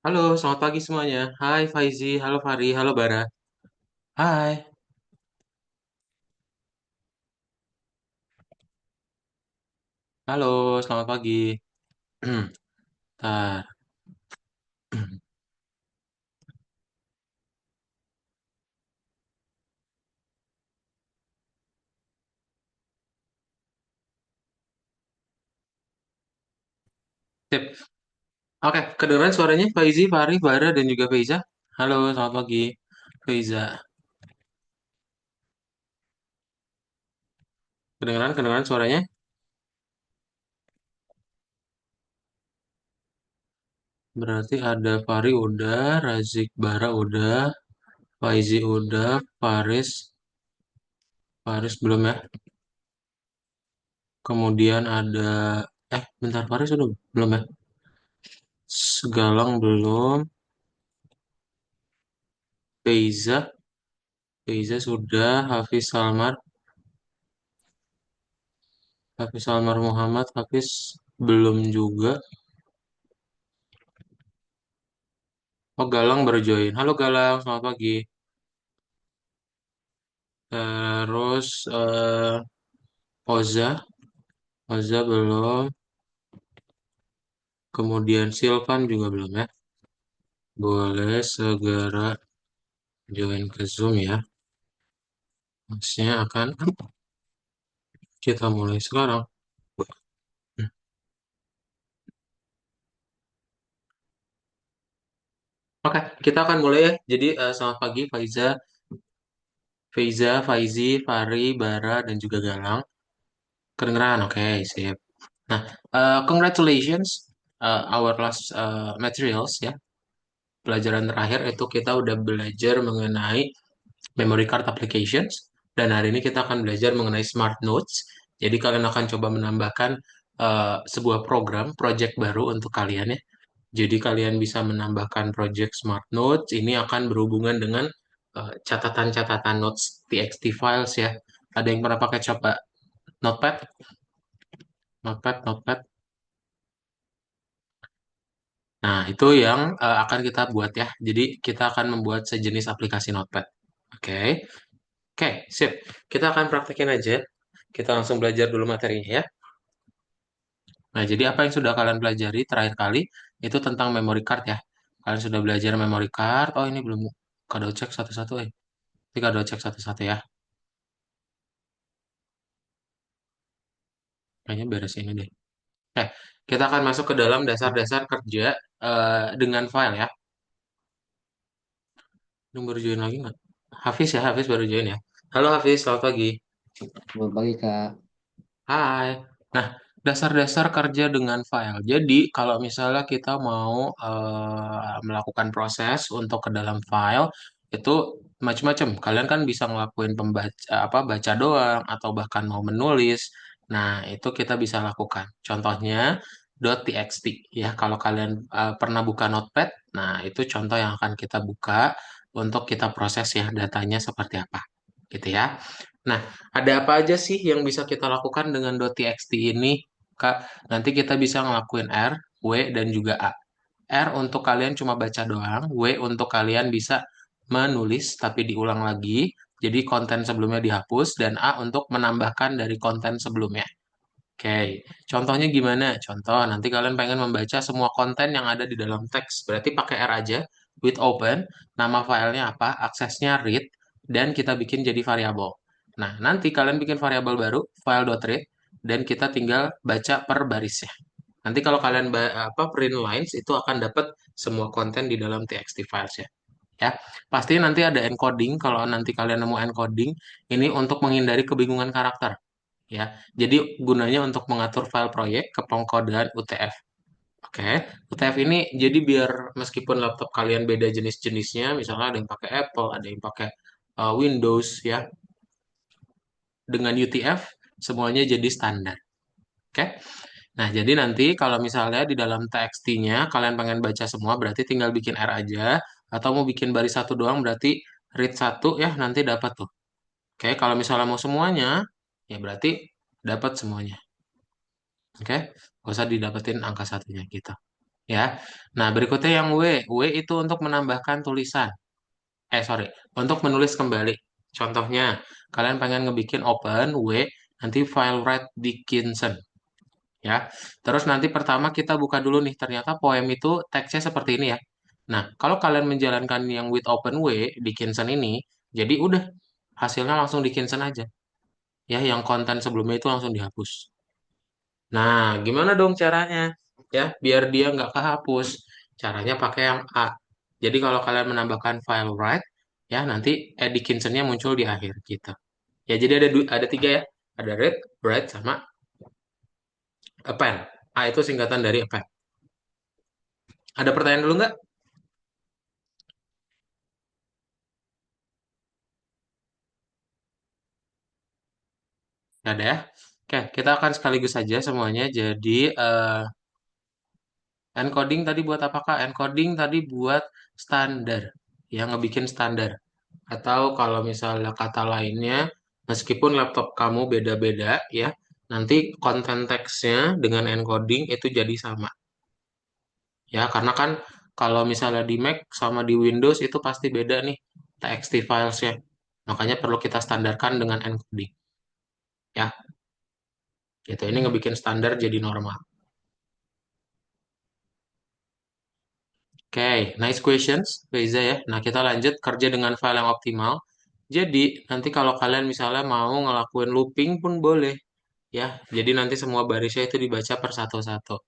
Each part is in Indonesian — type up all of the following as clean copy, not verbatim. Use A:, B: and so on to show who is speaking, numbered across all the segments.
A: Halo, selamat pagi semuanya. Hai Faizi, halo Fari, halo Bara. Hai, halo, selamat pagi. Bentar. Sip. Oke, kedengeran suaranya Faizi, Fari, Bara, dan juga Faiza. Halo, selamat pagi. Faiza, kedengeran suaranya? Berarti ada Fari udah, Razik, Bara udah, Faizi udah, Faris belum ya. Kemudian ada, bentar, Faris udah belum ya? Segalang belum, Faiza, Faiza sudah, Hafiz Salmar Muhammad, Hafiz belum juga. Oh, Galang baru join. Halo Galang, selamat pagi. Terus Oza, Oza belum. Kemudian Silvan juga belum ya. Boleh segera join ke Zoom ya. Maksudnya akan kita mulai sekarang. Hmm. Oke, kita akan mulai ya. Jadi selamat pagi Faiza, Faizi, Fari, Bara, dan juga Galang. Kedengeran, oke, sip. Nah, congratulations our last materials ya. Pelajaran terakhir itu kita udah belajar mengenai memory card applications dan hari ini kita akan belajar mengenai smart notes. Jadi kalian akan coba menambahkan sebuah program project baru untuk kalian ya. Jadi kalian bisa menambahkan project smart notes. Ini akan berhubungan dengan catatan-catatan notes txt files ya. Ada yang pernah pakai coba notepad? Notepad. Nah, itu yang akan kita buat ya. Jadi kita akan membuat sejenis aplikasi notepad. Oke. Oke, sip. Kita akan praktekin aja. Kita langsung belajar dulu materinya ya. Nah, jadi apa yang sudah kalian pelajari terakhir kali itu tentang memory card ya. Kalian sudah belajar memory card. Oh, ini belum kado cek satu-satu eh. Ini kado cek satu-satu ya. Kayaknya beres ini deh. Oke, kita akan masuk ke dalam dasar-dasar kerja dengan file ya. Lu baru join lagi nggak? Hafiz ya, Hafiz baru join ya. Halo Hafiz, selamat pagi.
B: Selamat pagi, Kak.
A: Hai. Nah, dasar-dasar kerja dengan file. Jadi, kalau misalnya kita mau melakukan proses untuk ke dalam file, itu macam-macam. Kalian kan bisa ngelakuin pembaca apa baca doang atau bahkan mau menulis. Nah, itu kita bisa lakukan. Contohnya .txt ya. Kalau kalian pernah buka Notepad, nah itu contoh yang akan kita buka untuk kita proses ya datanya seperti apa. Gitu ya. Nah, ada apa aja sih yang bisa kita lakukan dengan .txt ini, Kak? Nanti kita bisa ngelakuin R, W, dan juga A. R untuk kalian cuma baca doang, W untuk kalian bisa menulis tapi diulang lagi, jadi konten sebelumnya dihapus, dan A untuk menambahkan dari konten sebelumnya. Oke, contohnya gimana? Contoh, nanti kalian pengen membaca semua konten yang ada di dalam teks. Berarti pakai R aja, with open, nama filenya apa, aksesnya read, dan kita bikin jadi variabel. Nah, nanti kalian bikin variabel baru, file.read, dan kita tinggal baca per barisnya. Nanti kalau kalian print lines, itu akan dapat semua konten di dalam txt files ya. Ya, pasti nanti ada encoding. Kalau nanti kalian nemu encoding, ini untuk menghindari kebingungan karakter ya. Jadi gunanya untuk mengatur file proyek ke pengkodean UTF. Oke, UTF ini jadi biar meskipun laptop kalian beda jenis-jenisnya, misalnya ada yang pakai Apple, ada yang pakai Windows ya, dengan UTF semuanya jadi standar. Oke. Nah, jadi nanti kalau misalnya di dalam TXT-nya kalian pengen baca semua berarti tinggal bikin R aja atau mau bikin baris satu doang berarti read satu ya nanti dapat tuh. Oke, kalau misalnya mau semuanya ya berarti dapat semuanya. Oke, gak usah didapetin angka satunya gitu. Ya. Nah, berikutnya yang W. W itu untuk menambahkan tulisan. Sorry, untuk menulis kembali. Contohnya, kalian pengen ngebikin open W, nanti file write Dickinson. Ya. Terus nanti pertama kita buka dulu nih, ternyata poem itu teksnya seperti ini ya. Nah, kalau kalian menjalankan yang with open W, Dickinson ini, jadi udah, hasilnya langsung Dickinson aja. Ya, yang konten sebelumnya itu langsung dihapus. Nah, gimana dong caranya? Ya, biar dia nggak kehapus. Caranya pakai yang A. Jadi kalau kalian menambahkan file write, ya nanti Dickinson-nya muncul di akhir gitu. Ya, jadi ada tiga ya. Ada read, write, sama append. A itu singkatan dari append. Ada pertanyaan dulu nggak? Nggak ada ya? Oke, kita akan sekaligus saja semuanya. Jadi, encoding tadi buat apakah? Encoding tadi buat standar. Ya, ngebikin standar. Atau kalau misalnya kata lainnya, meskipun laptop kamu beda-beda ya, nanti konten teksnya dengan encoding itu jadi sama. Ya, karena kan kalau misalnya di Mac sama di Windows itu pasti beda nih TXT filesnya. Makanya perlu kita standarkan dengan encoding. Ya, gitu. Ini ngebikin standar jadi normal. Oke, nice questions, Reza ya. Nah, kita lanjut kerja dengan file yang optimal. Jadi, nanti kalau kalian misalnya mau ngelakuin looping pun boleh. Ya, jadi nanti semua barisnya itu dibaca per satu-satu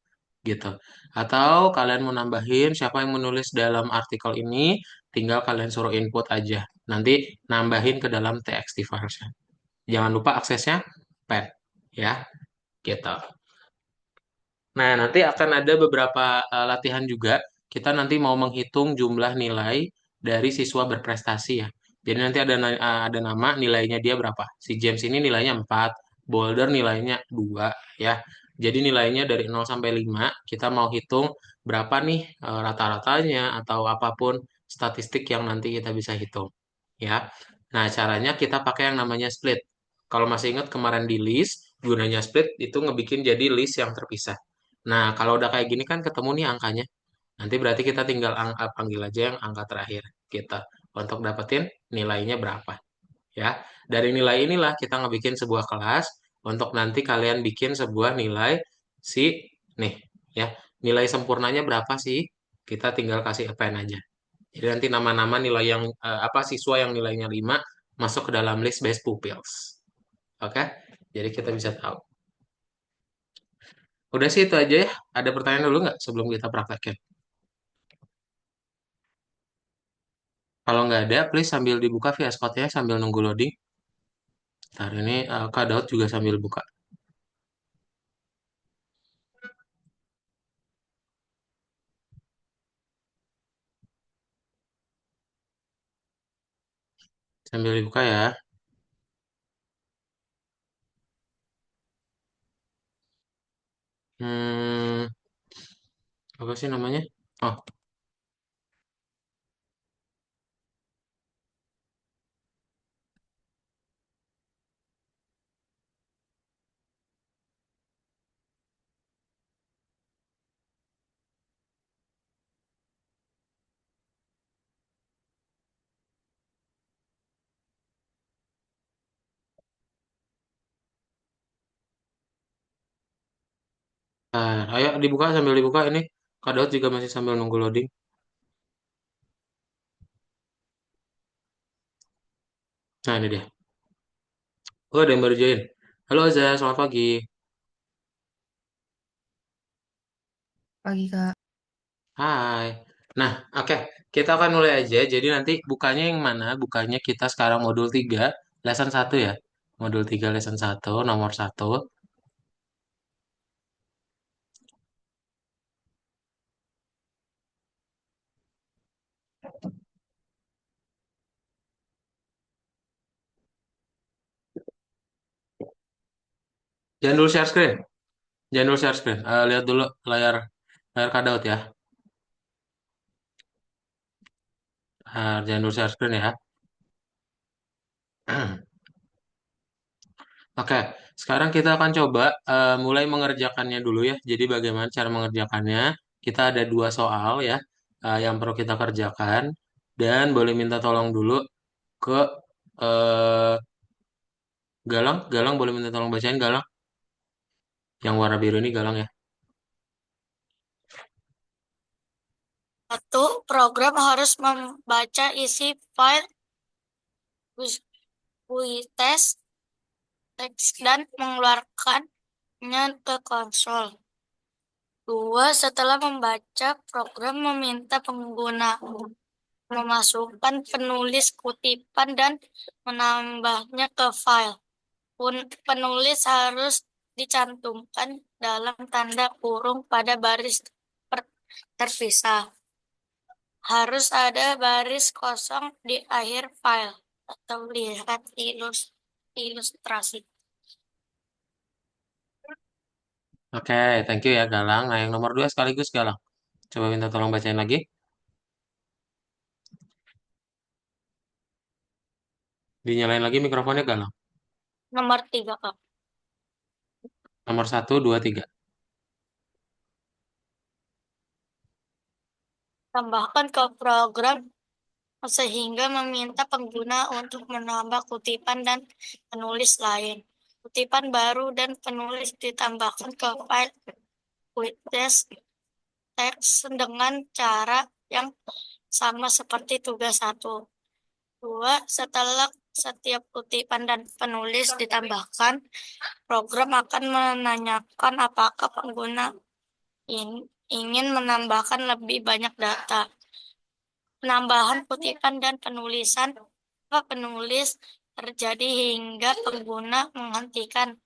A: gitu. Atau kalian mau nambahin siapa yang menulis dalam artikel ini, tinggal kalian suruh input aja. Nanti nambahin ke dalam txt files. Jangan lupa aksesnya pen ya, gitu. Nah, nanti akan ada beberapa latihan juga. Kita nanti mau menghitung jumlah nilai dari siswa berprestasi ya. Jadi nanti ada nama nilainya dia berapa. Si James ini nilainya 4, Boulder nilainya 2 ya. Jadi nilainya dari 0 sampai 5, kita mau hitung berapa nih rata-ratanya atau apapun statistik yang nanti kita bisa hitung ya. Nah, caranya kita pakai yang namanya split. Kalau masih ingat kemarin di list, gunanya split itu ngebikin jadi list yang terpisah. Nah, kalau udah kayak gini kan ketemu nih angkanya. Nanti berarti kita tinggal panggil aja yang angka terakhir kita untuk dapetin nilainya berapa. Ya, dari nilai inilah kita ngebikin sebuah kelas untuk nanti kalian bikin sebuah nilai si nih ya. Nilai sempurnanya berapa sih? Kita tinggal kasih append aja. Jadi nanti nama-nama nilai yang siswa yang nilainya 5 masuk ke dalam list best pupils. Oke? Jadi kita bisa tahu. Udah sih itu aja ya. Ada pertanyaan dulu nggak sebelum kita praktekin? Kalau nggak ada, please sambil dibuka via Spot ya sambil nunggu loading. Ntar ini Kak Daud juga sambil buka. Sambil dibuka ya. Hmm, apa sih namanya? Oh, ayo dibuka sambil dibuka ini. Kak Daud juga masih sambil nunggu loading. Nah ini dia. Oh, ada yang baru join. Halo Azza, selamat pagi.
C: Pagi Kak.
A: Hai. Nah, oke. Kita akan mulai aja. Jadi nanti bukanya yang mana? Bukanya kita sekarang modul 3, lesson 1 ya. Modul 3, lesson 1, nomor 1. Jangan dulu share screen. Jangan dulu share screen. Lihat dulu layar layar Kak Daud ya. Jangan dulu share screen ya. Oke, sekarang kita akan coba mulai mengerjakannya dulu ya. Jadi bagaimana cara mengerjakannya? Kita ada dua soal ya yang perlu kita kerjakan dan boleh minta tolong dulu ke eh, Galang. Galang boleh minta tolong bacain Galang. Yang warna biru ini Galang ya.
C: Satu, program harus membaca isi file test teks dan mengeluarkannya ke konsol. Dua, setelah membaca, program meminta pengguna memasukkan penulis kutipan dan menambahnya ke file. Penulis harus dicantumkan dalam tanda kurung pada baris terpisah. Harus ada baris kosong di akhir file atau lihat ilustrasi.
A: Oke, thank you ya Galang. Nah, yang nomor dua sekaligus Galang. Coba minta tolong bacain lagi. Dinyalain lagi mikrofonnya Galang.
C: Nomor 3, Kak.
A: Nomor satu, dua, tiga.
C: Tambahkan ke program sehingga meminta pengguna untuk menambah kutipan dan penulis lain. Kutipan baru dan penulis ditambahkan ke file witness teks dengan cara yang sama seperti tugas 1. Dua, setelah setiap kutipan dan penulis ditambahkan, program akan menanyakan apakah pengguna ingin menambahkan lebih banyak data. Penambahan kutipan dan penulis terjadi hingga pengguna menghentikan,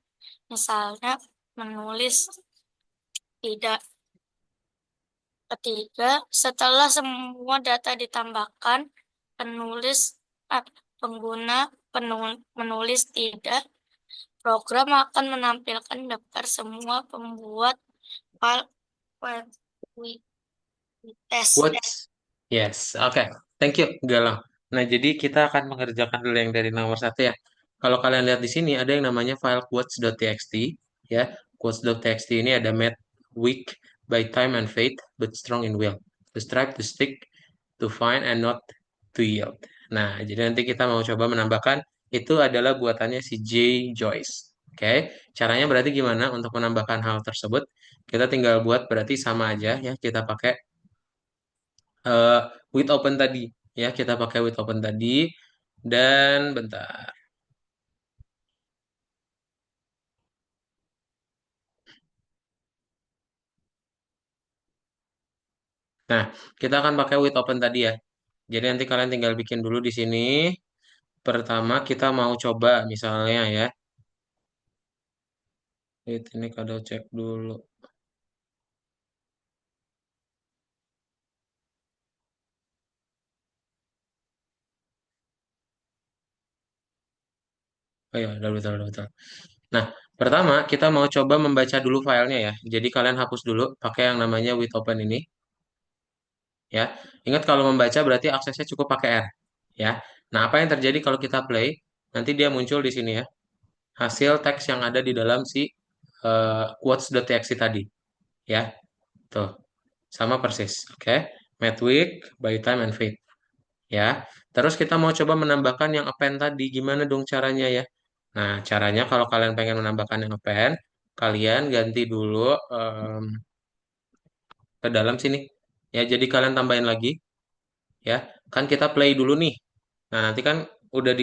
C: misalnya menulis tidak. Ketiga, setelah semua data ditambahkan, penulis pengguna menulis tidak, program akan menampilkan daftar semua pembuat file web test.
A: What? Yes, oke. Thank you, Galang. Nah, jadi kita akan mengerjakan dulu yang dari nomor satu ya. Kalau kalian lihat di sini ada yang namanya file quotes.txt ya. Quotes.txt ini ada made weak by time and faith, but strong in will. To strive, to stick, to find, and not to yield. Nah, jadi nanti kita mau coba menambahkan itu adalah buatannya si J. Joyce. Oke, caranya berarti gimana untuk menambahkan hal tersebut? Kita tinggal buat berarti sama aja ya. Kita pakai eh, with open tadi ya kita pakai with open tadi dan bentar Nah, kita akan pakai with open tadi ya. Jadi nanti kalian tinggal bikin dulu di sini. Pertama kita mau coba misalnya ya. Wait, ini kado cek dulu. Oh ya, udah betul, udah betul. Nah, pertama kita mau coba membaca dulu filenya ya. Jadi kalian hapus dulu pakai yang namanya with open ini ya. Ingat kalau membaca berarti aksesnya cukup pakai R ya. Nah, apa yang terjadi kalau kita play? Nanti dia muncul di sini ya. Hasil teks yang ada di dalam si quotes.txt tadi ya. Tuh, sama persis. Oke. Met week, by time and fate ya. Terus kita mau coba menambahkan yang append tadi. Gimana dong caranya ya? Nah, caranya kalau kalian pengen menambahkan yang append, kalian ganti dulu ke dalam sini. Ya, jadi kalian tambahin lagi ya. Kan kita play dulu nih. Nah, nanti kan udah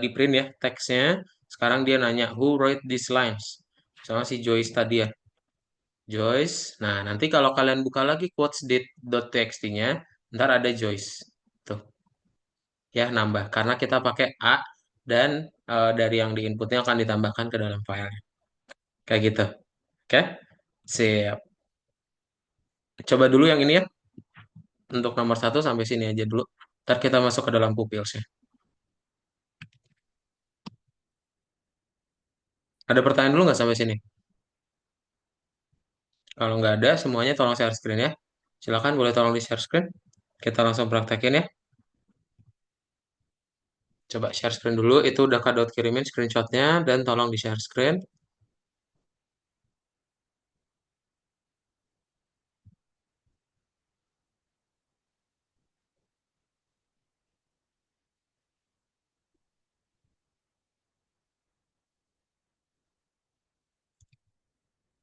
A: di print ya teksnya. Sekarang dia nanya who wrote these lines? Sama si Joyce tadi ya. Joyce. Nah, nanti kalau kalian buka lagi quotes.txt-nya, ntar ada Joyce. Tuh, ya nambah. Karena kita pakai A dan dari yang di inputnya akan ditambahkan ke dalam file. Kayak gitu. Oke? Siap. Coba dulu yang ini ya. Untuk nomor satu sampai sini aja dulu. Ntar kita masuk ke dalam pupilsnya. Ada pertanyaan dulu nggak sampai sini? Kalau nggak ada, semuanya tolong share screen ya. Silakan boleh tolong di share screen. Kita langsung praktekin ya. Coba share screen dulu. Itu udah Kak Daud kirimin screenshotnya dan tolong di share screen.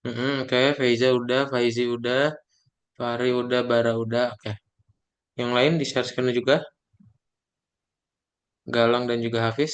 A: Oke, Faiza udah, Faizi udah, Fahri udah, Bara udah. Oke. Yang lain di share screen juga. Galang dan juga Hafiz.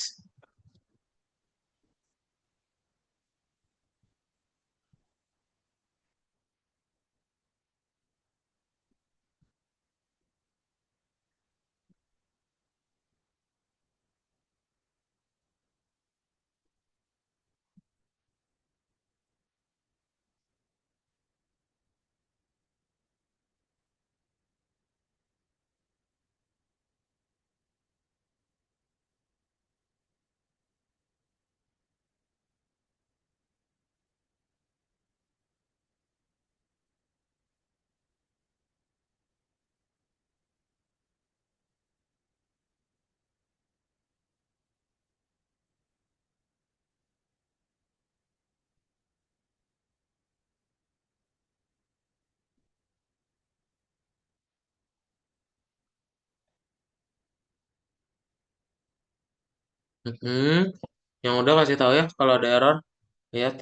A: Mm-mm. Yang udah kasih tahu ya kalau ada error. Lihat.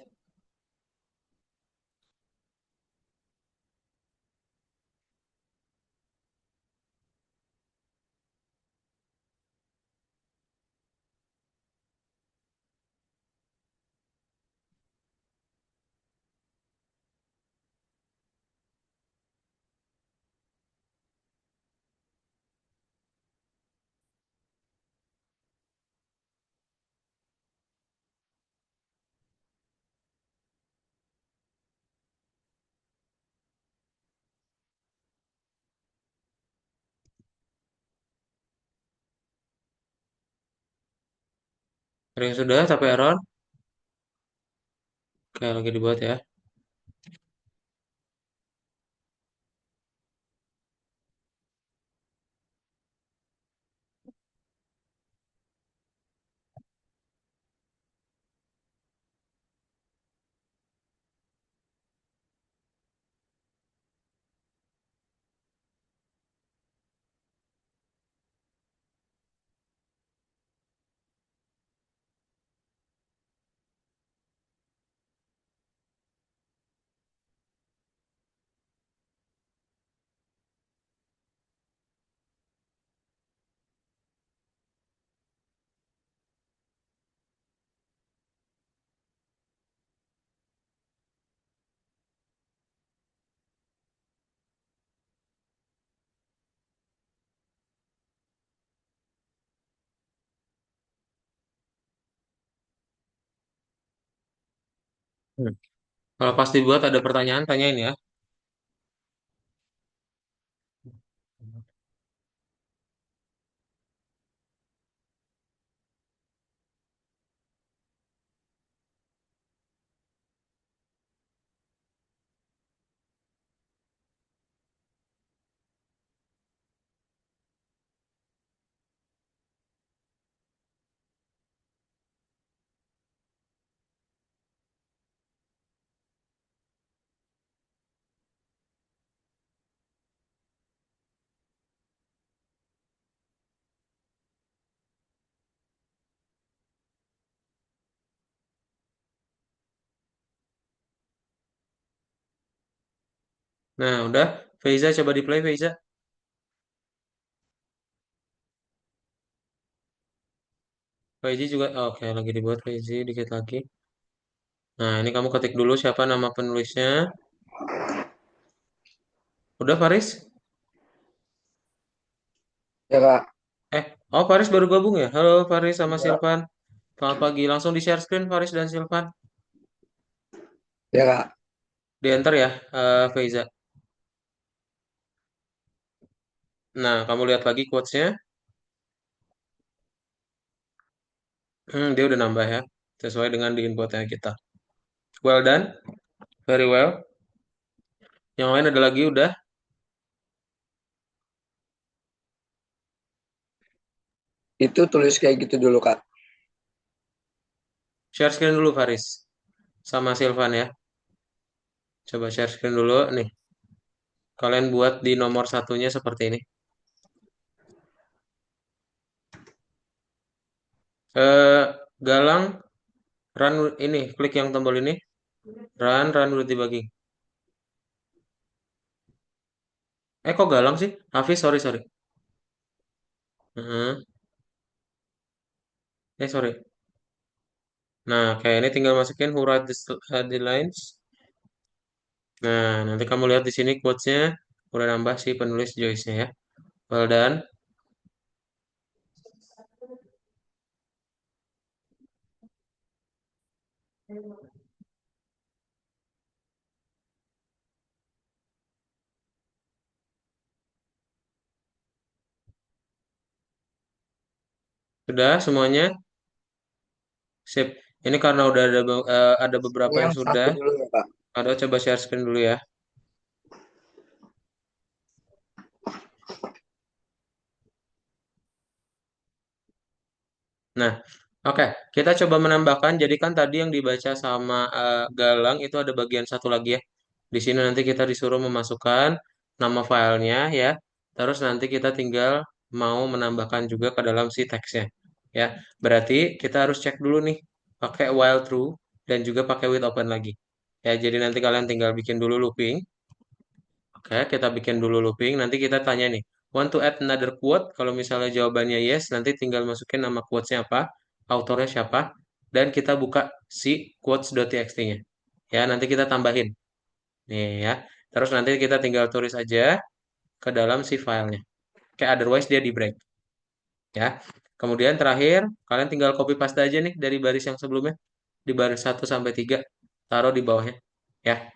A: Ada yang sudah tapi error. Oke, lagi dibuat ya. Hmm. Kalau pas dibuat ada pertanyaan, tanyain ya. Nah, udah. Faiza coba di play, Faiza. Faizi juga, oh, oke, lagi dibuat Faizi, dikit lagi. Nah, ini kamu ketik dulu siapa nama penulisnya. Udah, Faris?
B: Ya Kak.
A: Oh, Faris baru gabung ya? Halo, Faris sama
B: Ya,
A: Silvan. Selamat pagi. Langsung di share screen, Faris dan Silvan.
B: ya Kak.
A: Di enter ya, Faiza. Nah, kamu lihat lagi quotes-nya. Dia udah nambah ya. Sesuai dengan di inputnya kita. Well done. Very well. Yang lain ada lagi udah.
B: Itu tulis kayak gitu dulu Kak.
A: Share screen dulu, Faris. Sama Silvan ya. Coba share screen dulu. Nih, kalian buat di nomor satunya seperti ini. Eh, Galang, run ini, klik yang tombol ini. Run with debugging. Kok Galang sih? Hafiz, sorry, sorry. Heeh. Sorry. Nah, kayak ini tinggal masukin who write the lines. Nah, nanti kamu lihat di sini quotes-nya udah nambah si penulis Joyce-nya ya. Well done. Sudah semuanya? Sip. Ini karena udah ada beberapa
B: Ini
A: yang
B: yang
A: sudah.
B: satu dulu ya Kak.
A: Ada coba share screen dulu ya. Nah, oke. Kita coba menambahkan. Jadi kan tadi yang dibaca sama Galang itu ada bagian satu lagi ya. Di sini nanti kita disuruh memasukkan nama filenya ya. Terus nanti kita tinggal mau menambahkan juga ke dalam si teksnya. Ya, berarti kita harus cek dulu nih pakai while true dan juga pakai with open lagi. Ya, jadi nanti kalian tinggal bikin dulu looping. Oke, kita bikin dulu looping. Nanti kita tanya nih, want to add another quote? Kalau misalnya jawabannya yes, nanti tinggal masukin nama quotes-nya apa, autornya siapa, dan kita buka si quotes.txt-nya. Ya, nanti kita tambahin. Nih ya. Terus nanti kita tinggal tulis aja ke dalam si filenya. Kayak otherwise dia di break. Ya. Kemudian terakhir, kalian tinggal copy paste aja nih dari baris yang sebelumnya. Di baris 1 sampai 3, taruh di bawahnya. Ya.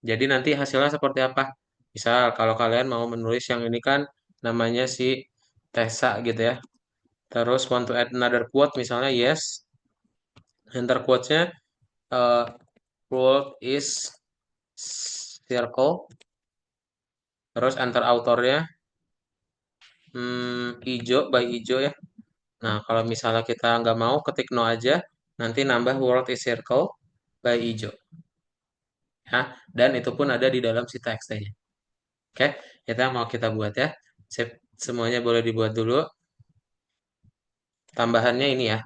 A: Jadi nanti hasilnya seperti apa? Misal kalau kalian mau menulis yang ini kan namanya si Tessa gitu ya. Terus want to add another quote misalnya yes. Enter quotes-nya uh, world is circle. Terus enter autornya ijo by ijo ya. Nah kalau misalnya kita nggak mau ketik no aja. Nanti nambah world is circle by ijo. Ya, dan itu pun ada di dalam si teks-nya. Oke, kita mau kita buat ya. Sip, semuanya boleh dibuat dulu. Tambahannya ini ya.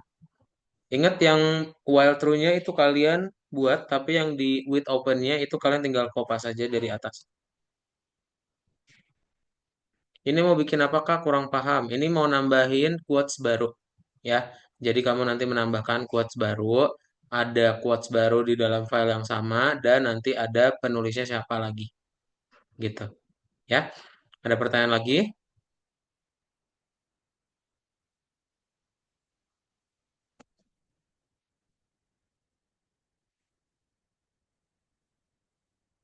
A: Ingat yang while true-nya itu kalian buat, tapi yang di with open-nya itu kalian tinggal kopas aja dari atas. Ini mau bikin apakah kurang paham? Ini mau nambahin quotes baru. Ya, jadi kamu nanti menambahkan quotes baru, ada quotes baru di dalam file yang sama, dan nanti ada penulisnya siapa lagi. Gitu. Ya, ada pertanyaan lagi?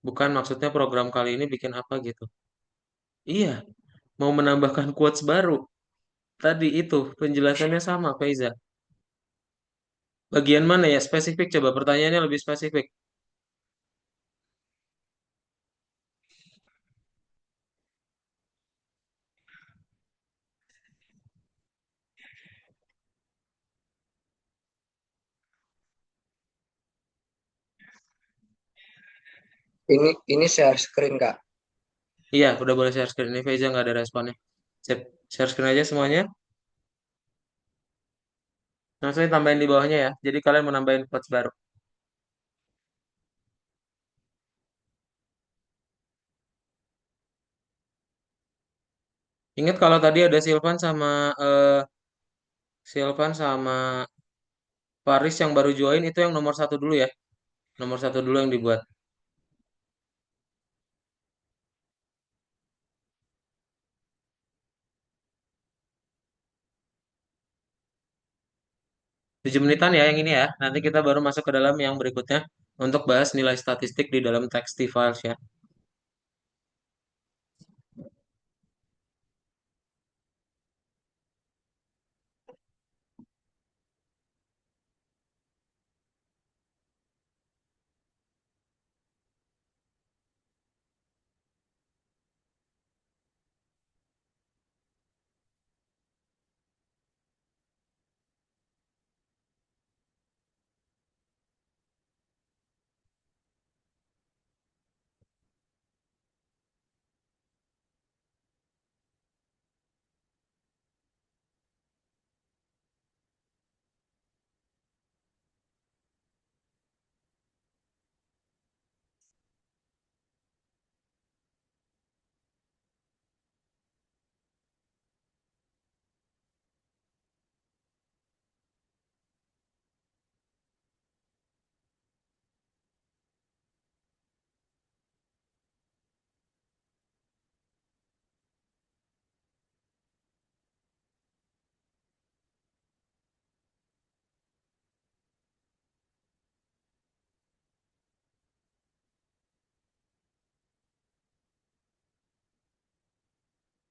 A: Bukan maksudnya program kali ini bikin apa gitu. Iya, mau menambahkan quotes baru. Tadi itu penjelasannya sama, Faiza. Bagian mana ya? Spesifik, coba pertanyaannya lebih spesifik.
B: Ini share screen Kak.
A: Iya, udah boleh share screen. Ini Faiza nggak ada responnya. Sip, share screen aja semuanya. Langsung tambahin di bawahnya ya. Jadi kalian mau nambahin quotes baru. Ingat kalau tadi ada Silvan sama Faris yang baru join itu yang nomor satu dulu ya. Nomor satu dulu yang dibuat. Tujuh menitan ya yang ini ya. Nanti kita baru masuk ke dalam yang berikutnya untuk bahas nilai statistik di dalam Textiles ya.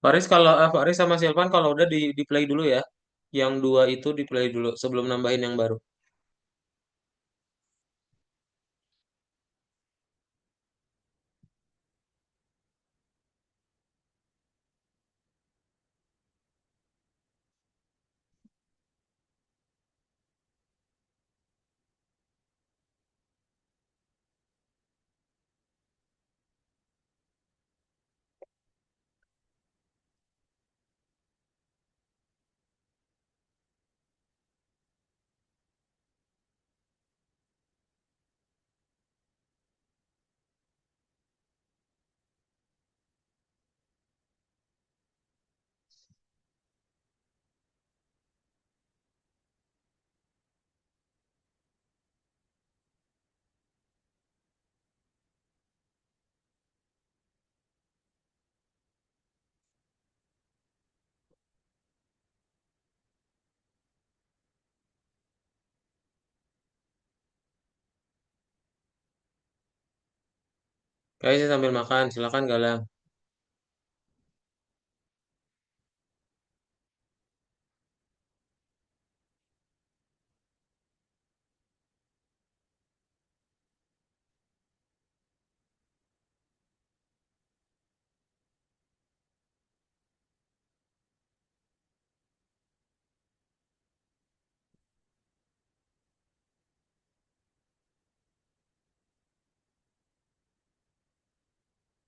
A: Faris sama Silvan kalau udah di play dulu ya. Yang dua itu di play dulu sebelum nambahin yang baru. Kayaknya sih sambil makan, silakan Galang.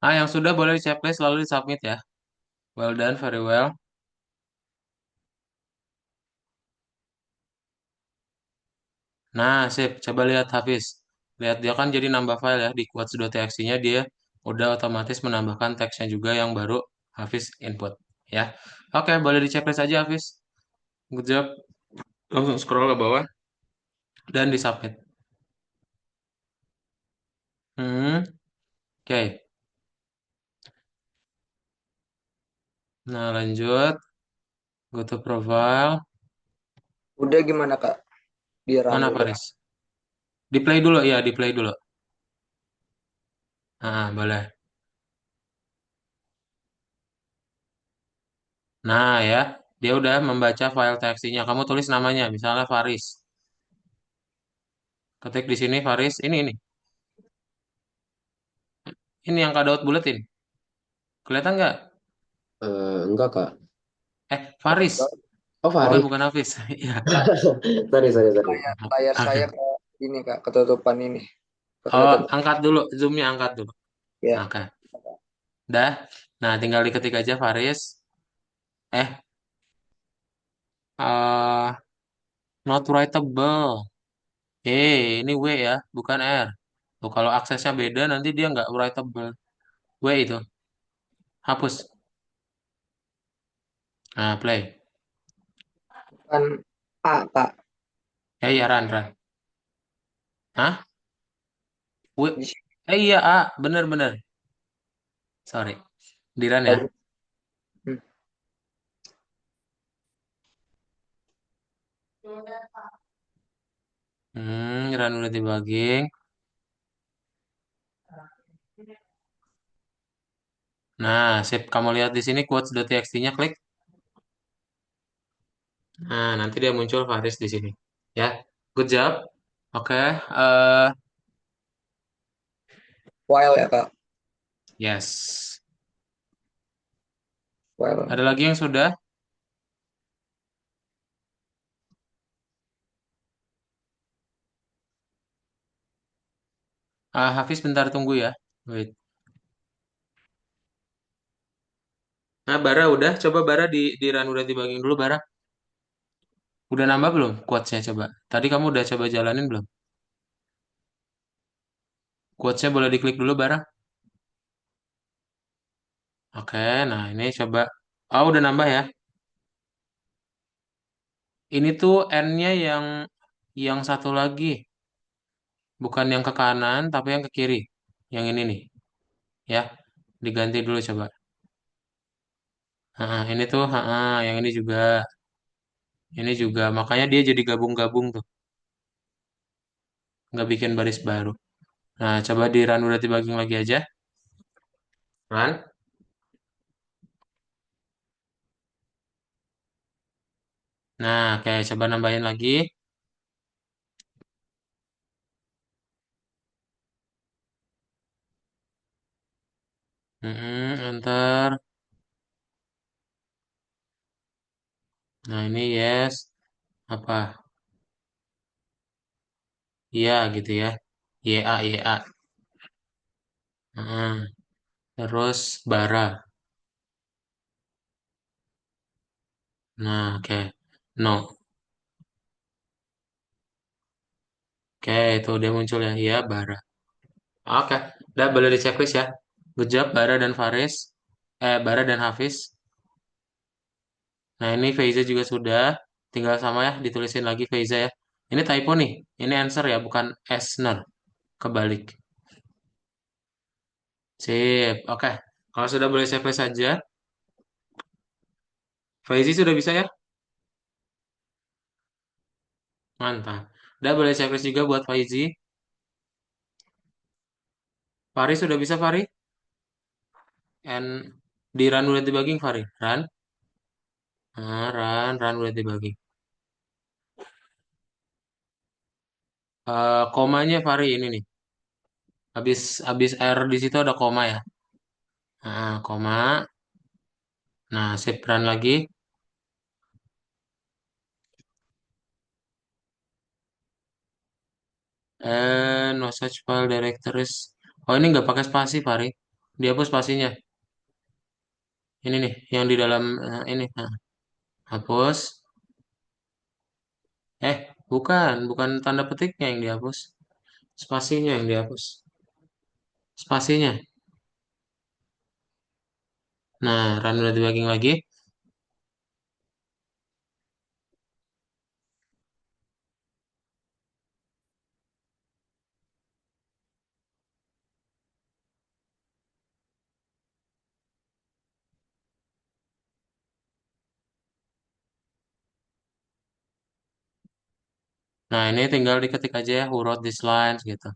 A: Ah, yang sudah boleh di checklist lalu di submit ya. Well done, very well. Nah, sip. Coba lihat Hafiz. Lihat dia kan jadi nambah file ya di quotes.txt-nya dia udah otomatis menambahkan teksnya juga yang baru Hafiz input ya. Oke, boleh di checklist aja Hafiz. Good job. Langsung scroll ke bawah dan di submit. Oke. Nah, lanjut. Go to profile.
B: Udah gimana Kak? Di run
A: Mana
B: udah.
A: Faris? Di play dulu ya, di play dulu. Boleh. Nah, ya, dia udah membaca file TXT-nya. Kamu tulis namanya, misalnya Faris. Ketik di sini Faris, ini. Ini yang Kak Daud buletin. Kelihatan nggak?
D: Enggak, Kak.
A: Faris.
D: Oh,
A: Bukan,
D: Farid.
A: bukan Hafiz. Iya.
D: Sorry.
B: Layar saya
A: Oke.
B: ke ini kak, ketutupan ini.
A: Oh,
B: Kelihatan.
A: angkat dulu. Zoom-nya angkat dulu.
B: Ya,
A: Oke. Dah. Nah, tinggal diketik aja Faris. Eh, eh not writable. Ini W ya, bukan R. Tuh, kalau aksesnya beda nanti dia nggak writable. W itu. Hapus. Nah, play.
B: bukan A kak.
A: Iya, run. Hah? W.
B: Di sini
A: Iya, A. Bener-bener. Sorry. Di run ya.
B: tadi. Hmm.
A: Run udah debugging. Nah, sip. Kamu lihat di sini quotes.txt-nya, klik. Nah, nanti dia muncul Faris di sini. Ya, good job. Oke,
B: File ya kak.
A: yes. Ada
B: File.
A: lagi yang sudah? Hafiz bentar tunggu ya. Wait. Nah, Bara udah. Coba Bara di run udah debugging dulu, Bara. Udah nambah belum quotes-nya coba? Tadi kamu udah coba jalanin belum? Quotes-nya boleh diklik dulu, Bara. Oke, nah ini coba. Oh, udah nambah ya. Ini tuh N-nya yang satu lagi. Bukan yang ke kanan, tapi yang ke kiri. Yang ini nih. Ya, diganti dulu coba. Ini tuh, yang ini juga. Ini juga. Makanya dia jadi gabung-gabung tuh. Nggak bikin baris baru. Nah, coba di run udah debugging lagi aja. Run. Nah, oke, coba nambahin lagi. Enter. Nah, ini yes. Apa? Iya, gitu ya. YA. Mm-mm. Terus bara. Nah, oke. No. Oke, itu dia muncul ya. Iya, bara. Oke, udah boleh di checklist ya. Good job, Bara dan Faris. Bara dan Hafiz. Nah, ini Feiza juga sudah. Tinggal sama ya, ditulisin lagi Feiza ya. Ini typo nih. Ini answer ya, bukan Esner. Kebalik. Sip, oke. Kalau sudah boleh checklist saja. Faizi sudah bisa ya? Mantap. Udah boleh checklist juga buat Faizi. Fari sudah bisa, Fari? And di run udah debugging, Fari? Run? Run udah debugging. Komanya Fari ini nih. Habis R di situ ada koma ya. Koma. Nah, sip run lagi. No such file directories. Oh, ini nggak pakai spasi, Fari. Dihapus spasinya. Ini nih, yang di dalam ini. Hapus. Eh, bukan tanda petiknya yang dihapus. Spasinya yang dihapus. Spasinya. Nah, run udah debugging lagi. Nah, ini tinggal diketik aja ya, who wrote these lines gitu.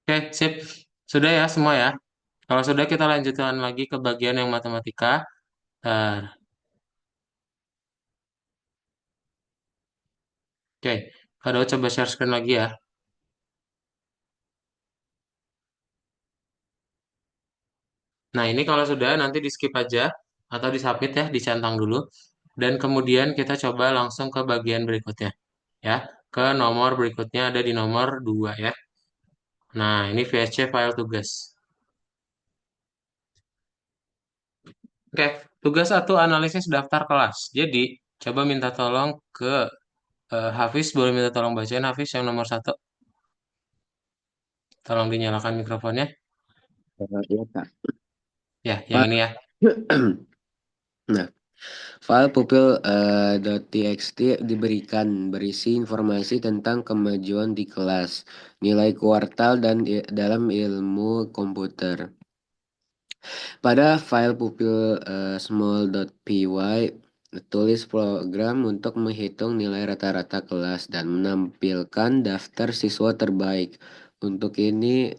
A: Oke, sip. Sudah ya semua ya. Kalau sudah kita lanjutkan lagi ke bagian yang matematika. Bentar. Oke, Kado coba share screen lagi ya. Nah, ini kalau sudah nanti di skip aja atau di submit ya, dicentang dulu. Dan kemudian kita coba langsung ke bagian berikutnya. Ya, ke nomor berikutnya ada di nomor 2 ya. Nah, ini VSC file tugas. Oke, tugas satu analisis daftar kelas. Jadi, coba minta tolong ke Hafiz, boleh minta tolong bacain Hafiz yang nomor satu. Tolong dinyalakan mikrofonnya.
D: Iya, Kak.
A: Ya, yang
D: File,
A: ini ya.
D: nah, file pupil.txt diberikan berisi informasi tentang kemajuan di kelas, nilai kuartal dan dalam ilmu komputer. Pada file pupil small.py, tulis program untuk menghitung nilai rata-rata kelas dan menampilkan daftar siswa terbaik. Untuk ini,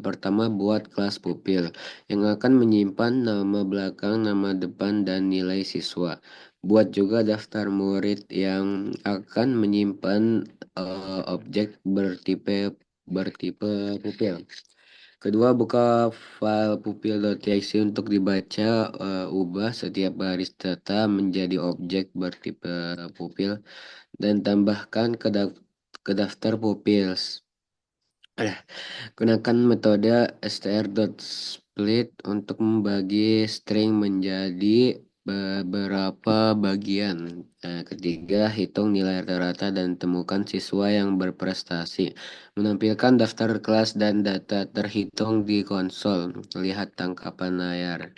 D: pertama buat kelas pupil yang akan menyimpan nama belakang, nama depan, dan nilai siswa. Buat juga daftar murid yang akan menyimpan objek bertipe pupil. Kedua, buka file pupil.txt untuk dibaca, ubah setiap baris data menjadi objek bertipe pupil, dan tambahkan ke daftar pupil. Gunakan metode str.split untuk membagi string menjadi beberapa bagian. Ketiga, hitung nilai rata-rata dan temukan siswa yang berprestasi. Menampilkan daftar kelas dan data terhitung di konsol. Lihat tangkapan layar.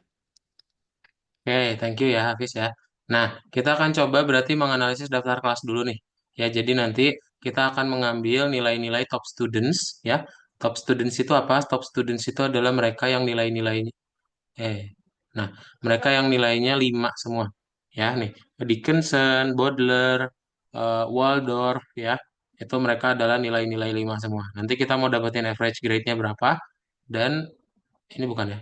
A: Oke, thank you ya Hafiz ya. Nah, kita akan coba berarti menganalisis daftar kelas dulu nih. Ya, jadi nanti kita akan mengambil nilai-nilai top students ya. Top students itu apa? Top students itu adalah mereka yang nilai-nilainya eh nah, mereka yang nilainya 5 semua. Ya, nih. Dickinson, Bodler, Waldorf ya. Itu mereka adalah nilai-nilai 5 semua. Nanti kita mau dapetin average grade-nya berapa dan ini bukan ya.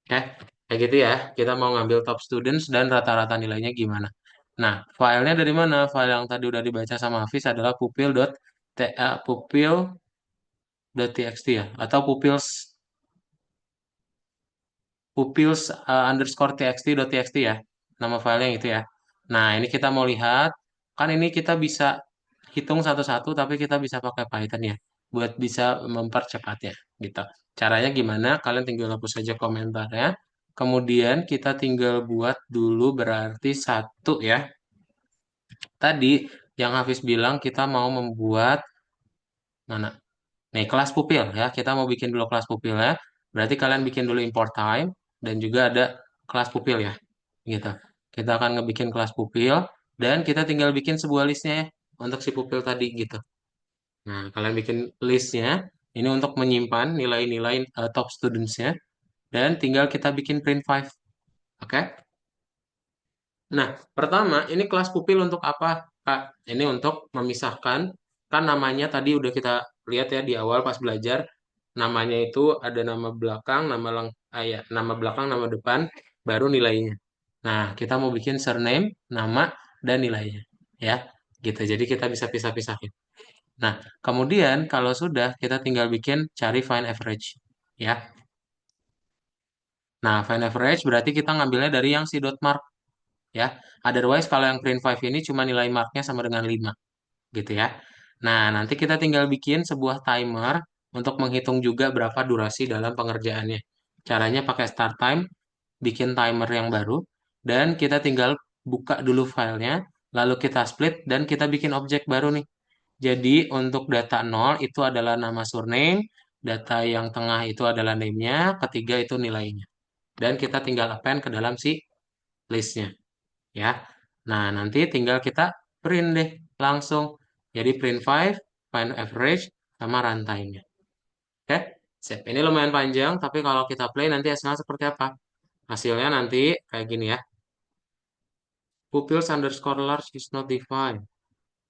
A: Oke, kayak gitu ya. Kita mau ngambil top students dan rata-rata nilainya gimana. Nah, filenya dari mana? File yang tadi udah dibaca sama Hafiz adalah pupil.txt ya, atau pupils underscore txt.txt ya. Nama filenya itu ya. Nah, ini kita mau lihat. Kan ini kita bisa hitung satu-satu, tapi kita bisa pakai Python ya. Buat bisa mempercepatnya gitu. Caranya gimana? Kalian tinggal hapus saja komentarnya. Kemudian kita tinggal buat dulu berarti satu ya. Tadi yang Hafiz bilang kita mau membuat mana? Nih, kelas pupil ya. Kita mau bikin dulu kelas pupil ya. Berarti kalian bikin dulu import time dan juga ada kelas pupil ya. Gitu. Kita akan ngebikin kelas pupil dan kita tinggal bikin sebuah listnya ya untuk si pupil tadi gitu. Nah, kalian bikin listnya ini untuk menyimpan nilai-nilai top students-nya dan tinggal kita bikin print 5. Oke? Nah, pertama ini kelas pupil untuk apa, Kak? Ini untuk memisahkan kan namanya tadi udah kita lihat ya di awal pas belajar namanya itu ada nama belakang, ya, nama belakang, nama depan, baru nilainya. Nah, kita mau bikin surname, nama dan nilainya, ya. Gitu. Jadi kita bisa pisah-pisahin. Nah, kemudian kalau sudah kita tinggal bikin cari find average, ya. Nah, find average berarti kita ngambilnya dari yang si dot mark, ya. Otherwise kalau yang print 5 ini cuma nilai marknya sama dengan 5 gitu ya. Nah, nanti kita tinggal bikin sebuah timer untuk menghitung juga berapa durasi dalam pengerjaannya. Caranya pakai start time, bikin timer yang baru, dan kita tinggal buka dulu filenya, lalu kita split, dan kita bikin objek baru nih. Jadi untuk data 0 itu adalah nama surname, data yang tengah itu adalah name-nya, ketiga itu nilainya. Dan kita tinggal append ke dalam si listnya ya. Nah, nanti tinggal kita print deh langsung. Jadi print 5, find average, sama runtime-nya. Oke, sip. Ini lumayan panjang, tapi kalau kita play nanti hasilnya seperti apa? Hasilnya nanti kayak gini ya. Pupils underscore large is not defined.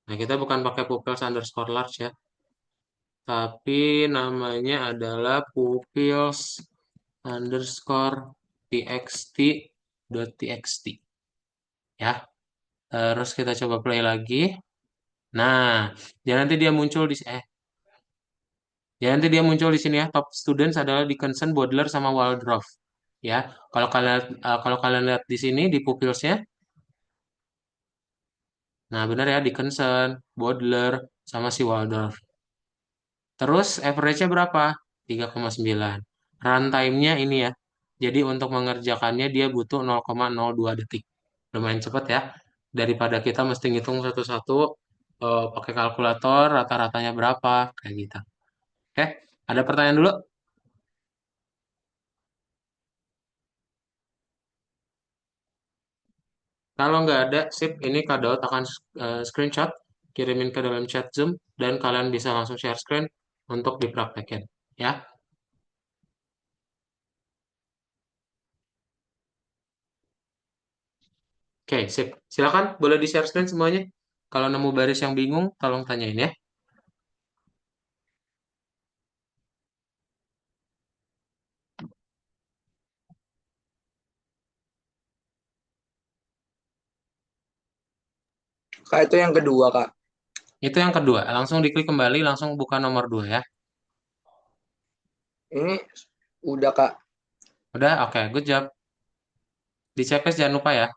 A: Nah, kita bukan pakai pupils underscore large ya. tapi namanya adalah pupils underscore txt dot txt ya. Terus kita coba play lagi. Nah, ya nanti dia muncul di nanti dia muncul di sini ya. Top students adalah Dickinson, Butler sama Waldorf. Ya, kalau kalian lihat di sini di pupilsnya, nah benar ya Dickinson, Butler sama si Waldorf. Terus average-nya berapa? 3,9. Runtime-nya ini ya. Jadi untuk mengerjakannya dia butuh 0,02 detik. Lumayan cepat ya. Daripada kita mesti ngitung satu-satu pakai kalkulator rata-ratanya berapa kayak gitu. Oke, ada pertanyaan dulu? Kalau nggak ada, sip, ini Kak Daud akan screenshot, kirimin ke dalam chat Zoom, dan kalian bisa langsung share screen untuk dipraktekin. Ya, oke, sip. Silakan, boleh di-share screen semuanya. Kalau nemu baris yang bingung, tolong tanyain ya.
B: Kak, itu yang kedua, Kak.
A: Itu yang kedua, langsung diklik kembali, langsung buka nomor 2 ya.
B: Ini udah, Kak.
A: Udah, oke, good job. Di checklist jangan lupa ya.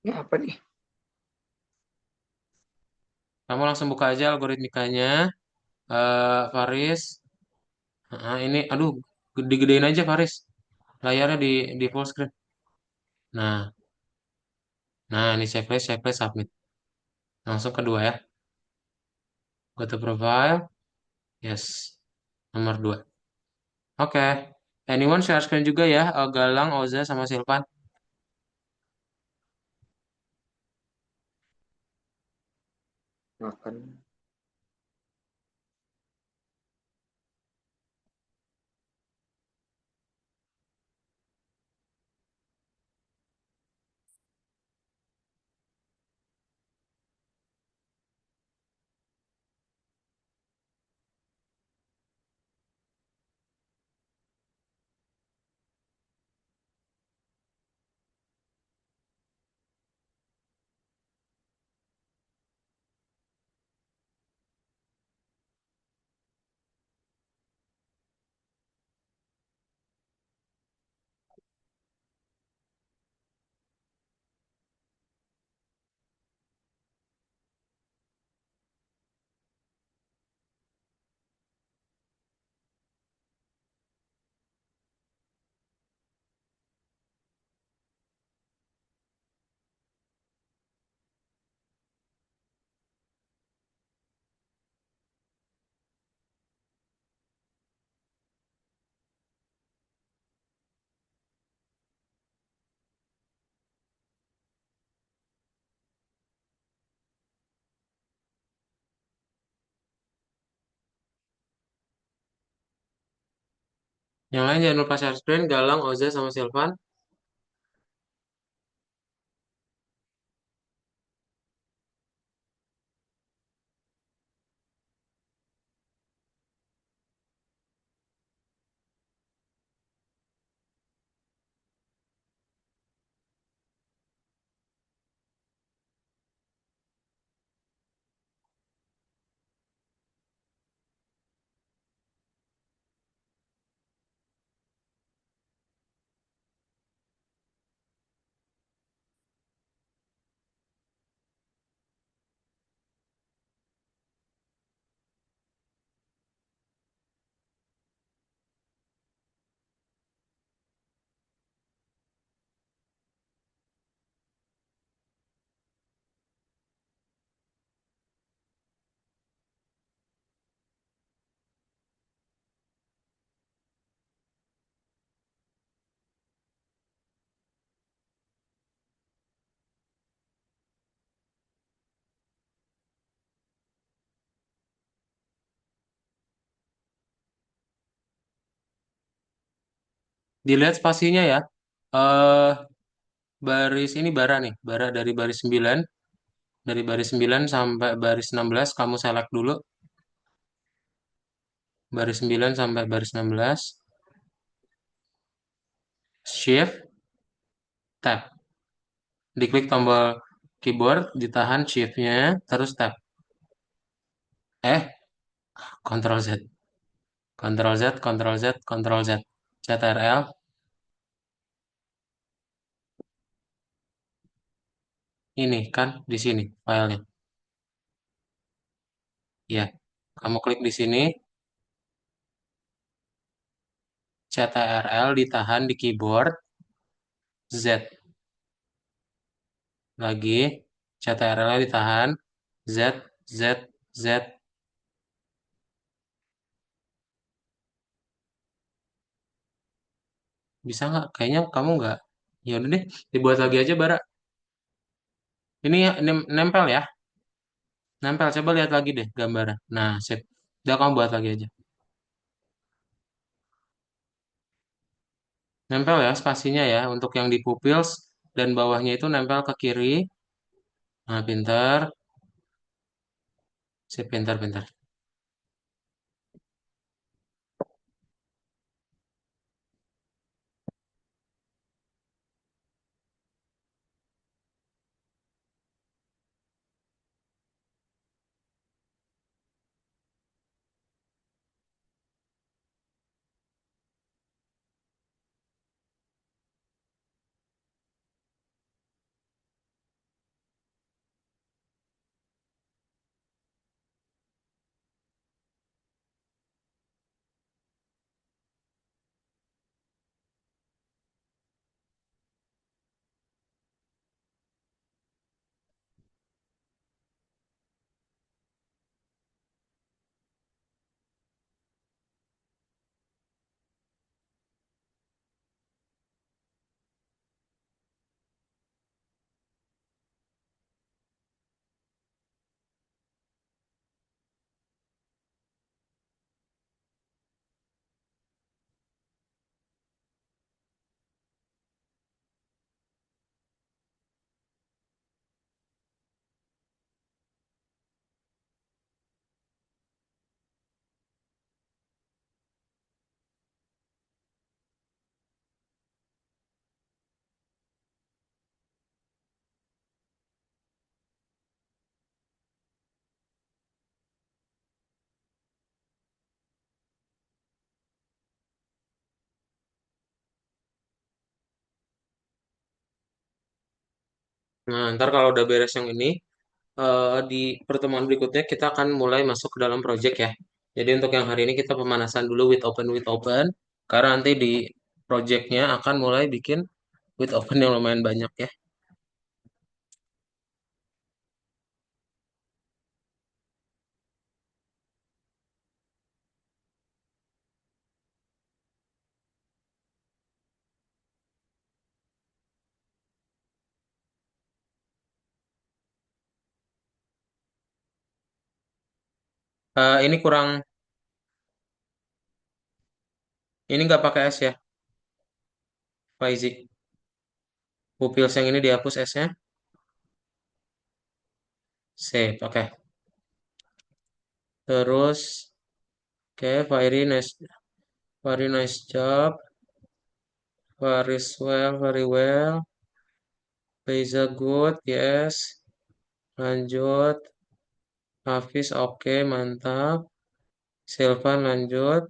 B: Ini apa nih?
A: Kamu langsung buka aja algoritmikanya, Faris. Ini, aduh, gede-gedein aja Faris. Layarnya di full screen. Nah, nah ini checklist, checklist submit. Langsung kedua ya. Go to profile. Yes. Nomor 2. Oke. Anyone share screen juga ya. Galang, Oza, sama Silvan.
B: Makan.
A: Yang lain jangan lupa share screen. Galang, Oza, sama Silvan. Dilihat spasinya ya. eh Baris ini bara nih. Bara dari baris 9. Dari baris 9 sampai baris 16 kamu select dulu. baris 9 sampai baris 16, Shift, Tab. Diklik tombol keyboard, ditahan Shift-nya, terus Tab. Ctrl Z. Ctrl Z, Ctrl Z, Ctrl Z. CTRL. Ini kan di sini filenya. Ya, kamu klik di sini, CTRL ditahan di keyboard, Z lagi, CTRL ditahan, Z, Z, Z. Bisa nggak? Kayaknya kamu nggak. Ya udah deh, dibuat lagi aja, Bara. Ini ya, nempel ya. Nempel, coba lihat lagi deh gambarnya. Nah, sip. Udah kamu buat lagi aja. Nempel ya spasinya ya. Untuk yang di pupils dan bawahnya itu nempel ke kiri. Nah, pinter. Sip, pinter, pinter. Nah, ntar kalau udah beres yang ini, di pertemuan berikutnya kita akan mulai masuk ke dalam project ya. Jadi untuk yang hari ini kita pemanasan dulu with open, karena nanti di projectnya akan mulai bikin with open yang lumayan banyak ya. Ini kurang, ini nggak pakai S ya, Faizi. Pupils yang ini dihapus S-nya. Save, oke. Terus, oke, very nice job, very well. Beza good, yes. Lanjut. Hafiz, oke, mantap. Silvan, lanjut.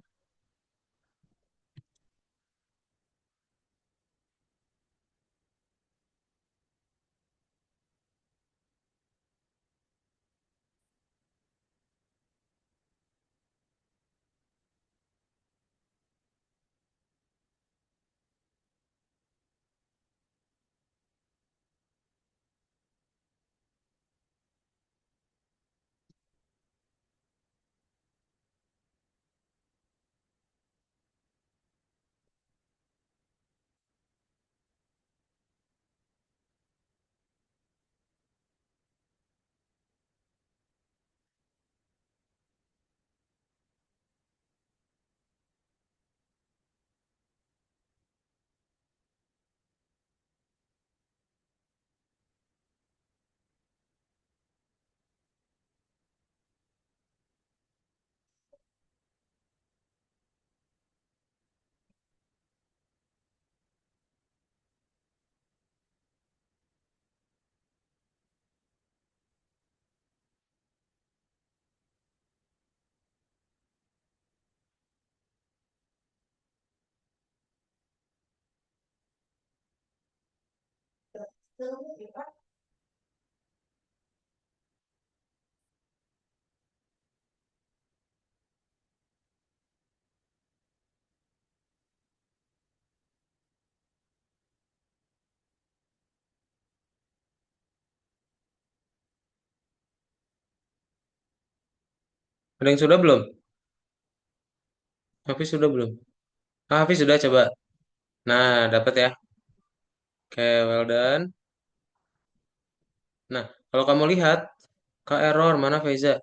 A: Ada yang sudah belum? Hafiz sudah belum? Ah, Hafiz sudah coba. Nah, dapat ya. Oke, well done. Nah, kalau kamu lihat ke error mana Faiza?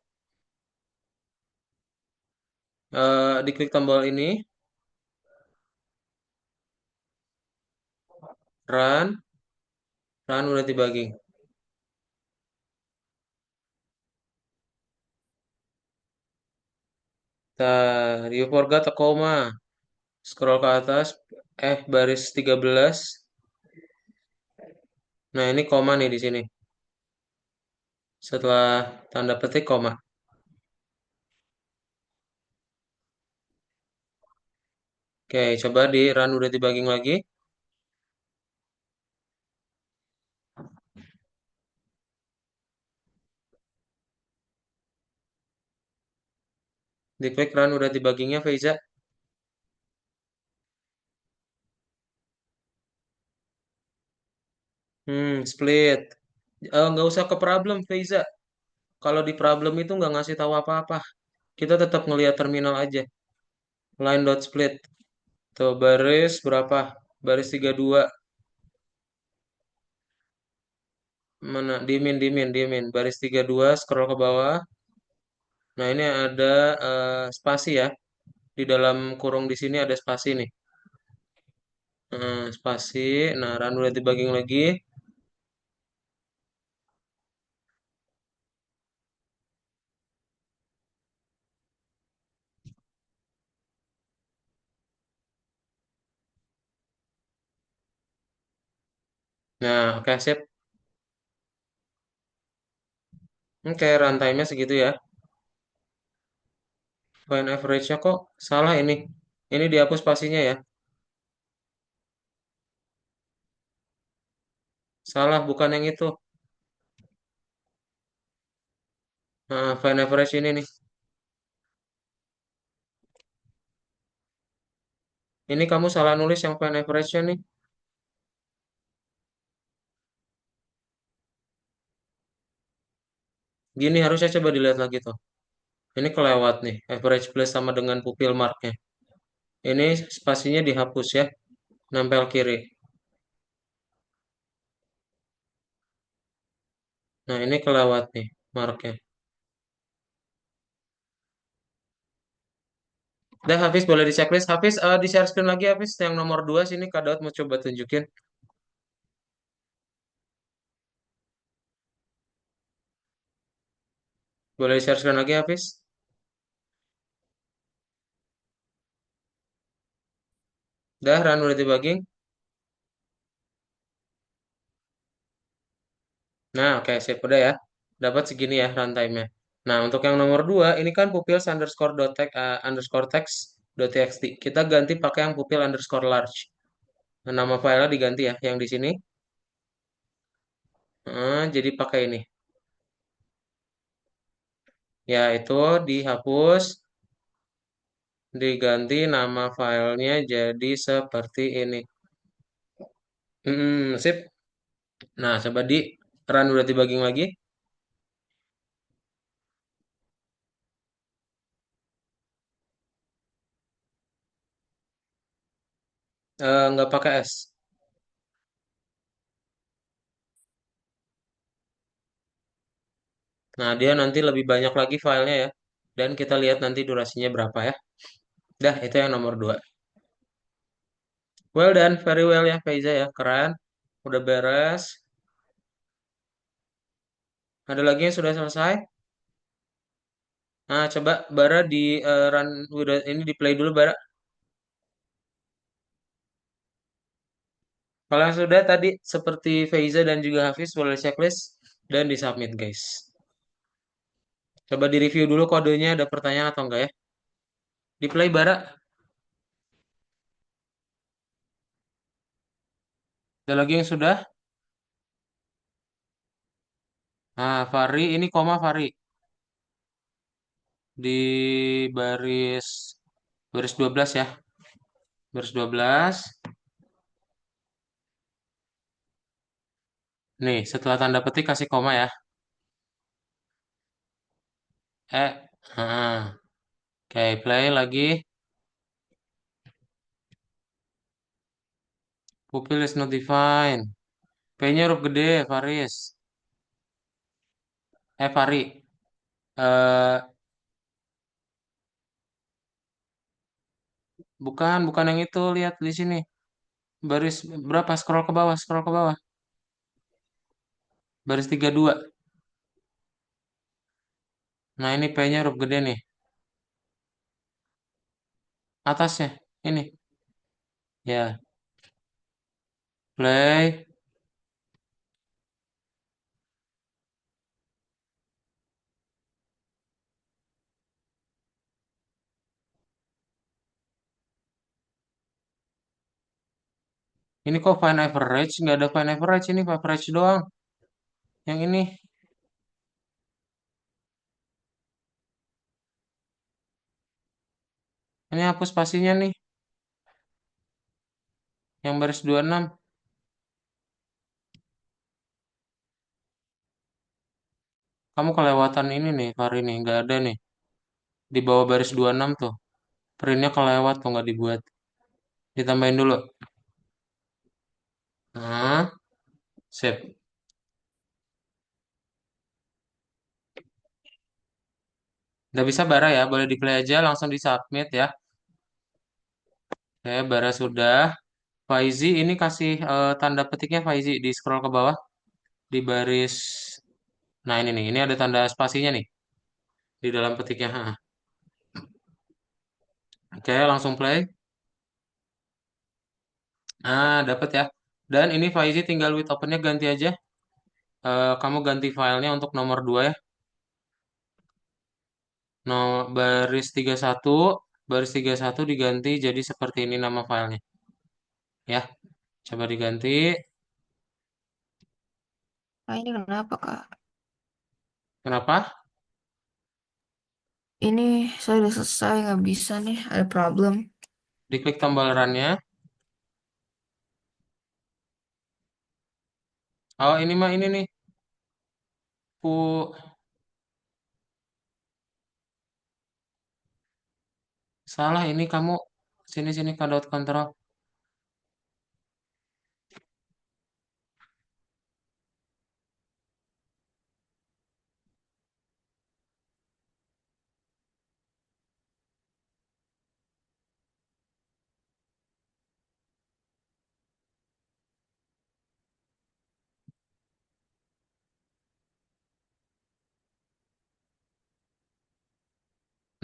A: Diklik tombol ini, run, run udah dibagi. You forgot a comma. Scroll ke atas, F baris 13. Nah, ini koma nih di sini. Setelah tanda petik koma. Oke, coba di run udah dibagi lagi. Diklik run udah dibaginya Faiza. Split. Nggak usah ke problem Faiza. Kalau di problem itu nggak ngasih tahu apa-apa. Kita tetap ngelihat terminal aja. Line dot split. Tuh baris berapa? Baris 32. Mana? Dimin. Baris 32 scroll ke bawah. Nah, ini ada spasi ya. Di dalam kurung di sini ada spasi nih. Spasi. Nah, run udah dibagi lagi. Nah, oke, sip. Oke, runtime-nya segitu ya. Find average-nya kok salah ini. Ini dihapus spasinya ya. Salah, bukan yang itu. Nah, find average ini nih. Ini kamu salah nulis yang find average-nya nih. Gini harusnya coba dilihat lagi tuh. Ini kelewat nih. Average plus sama dengan pupil marknya. Ini spasinya dihapus ya. Nempel kiri. Nah, ini kelewat nih marknya. Udah Hafiz boleh di checklist. Hafiz di share screen lagi Hafiz. Yang nomor 2 sini Kak Daud mau coba tunjukin. Boleh di share screen lagi Hafiz. Udah run udah dibagi. Nah, oke, sip udah ya. Dapat segini ya runtime-nya. Nah, untuk yang nomor 2 ini kan pupils underscore underscore text dot txt. Kita ganti pakai yang pupil underscore large. Nah, nama filenya diganti ya, yang di sini. Jadi pakai ini. Ya, itu dihapus, diganti nama filenya jadi seperti ini. Sip. Nah, coba di run udah dibagi lagi. Nggak pakai S. Nah, dia nanti lebih banyak lagi filenya ya. Dan kita lihat nanti durasinya berapa ya. Dah, itu yang nomor 2. Well done, very well ya Faiza ya, keren. Udah beres. Ada lagi yang sudah selesai? Nah, coba Bara di run udah ini di play dulu Bara. Kalau yang sudah tadi seperti Faiza dan juga Hafiz boleh checklist dan di submit guys. Coba di review dulu kodenya ada pertanyaan atau enggak ya. Di play Bara. Ada lagi yang sudah? Nah, Fari ini koma Fari di baris baris 12 ya. Baris 12. Nih, setelah tanda petik kasih koma ya. Nah. Oke, play lagi. Pupil is not defined. P-nya huruf gede, Faris. Fari. Eh, bukan yang itu. Lihat di sini. Baris berapa? Scroll ke bawah, scroll ke bawah. Baris 32. Nah, ini P-nya huruf gede nih. Atasnya. Ini. Ya, play. Ini kok find average? Nggak ada find average. Ini average doang. Yang ini. Ini hapus spasinya nih. Yang baris 26. Kamu kelewatan ini nih, Fari nih. Nggak ada nih. Di bawah baris 26 tuh. Printnya kelewat tuh nggak dibuat. Ditambahin dulu. Nah, sip. Udah bisa Bara ya, boleh di play aja langsung di submit ya. Oke, Bara sudah. Faizi ini kasih tanda petiknya Faizi di scroll ke bawah di baris. Nah ini nih, ini ada tanda spasinya nih di dalam petiknya. Ha. Oke, langsung play. Nah, dapat ya. Dan ini Faizi tinggal with opennya ganti aja. Kamu ganti filenya untuk nomor 2 ya. No, baris 31 diganti jadi seperti ini nama filenya. Ya, coba diganti.
E: Nah, ini kenapa, Kak?
A: Kenapa?
E: Ini saya udah selesai, nggak bisa nih, ada problem.
A: Diklik tombol run-nya. Oh, ini mah ini nih. Salah ini kamu sini ke dot control.